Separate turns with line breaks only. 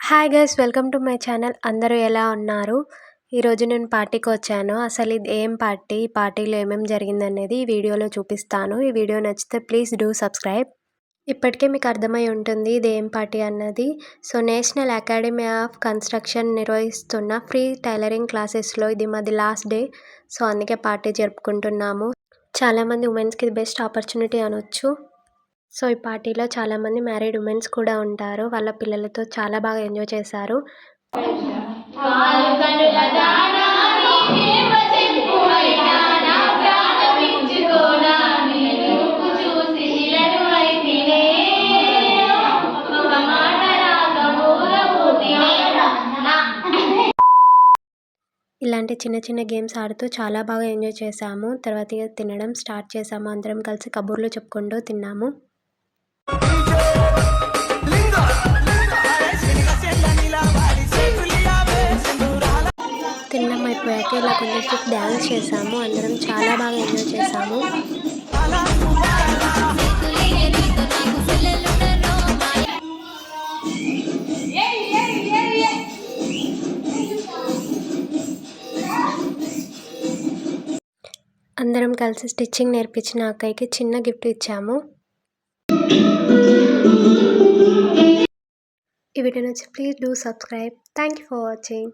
Hi guys welcome to my channel. అందరూ ఎలా ఉన్నారు? ఈరోజు నేను పార్టీకి వచ్చాను. అసలు ఇది ఏం పార్టీ, ఈ పార్టీలో ఏమేమి జరిగిందనేది ఈ వీడియోలో చూపిస్తాను. ఈ వీడియో నచ్చితే ప్లీజ్ డూ సబ్స్క్రైబ్. ఇప్పటికే మీకు అర్థమై ఉంటుంది ఇది ఏం పార్టీ అన్నది. So national academy of construction నిర్వహిస్తున్న ఫ్రీ టైలరింగ్ క్లాసెస్లో ఇది మాది లాస్ట్ డే. సో అందుకే పార్టీ జరుపుకుంటున్నాము. చాలామంది ఉమెన్స్కి ఇది బెస్ట్ ఆపర్చునిటీ అనొచ్చు. సో ఈ పార్టీలో చాలామంది మ్యారీడ్ ఉమెన్స్ కూడా ఉంటారు. వాళ్ళ పిల్లలతో చాలా బాగా ఎంజాయ్ చేశారు. ఇలాంటి చిన్న చిన్న గేమ్స్ ఆడుతూ చాలా బాగా ఎంజాయ్ చేశాము. తర్వాత ఇక తినడం స్టార్ట్ చేసాము. అందరం కలిసి కబుర్లు చెప్పుకుంటూ తిన్నాము. తినడం అయిపోయాక ఇలా కొంచెం డ్యాన్స్ చేసాము. అందరం చాలా బాగా ఎంజాయ్ చేసాము. అందరం కలిసి స్టిచ్చింగ్ నేర్పించిన అక్కయ్యకి చిన్న గిఫ్ట్ ఇచ్చాము. ఈ వీడియో నచ్చి please do subscribe. Thank you for watching.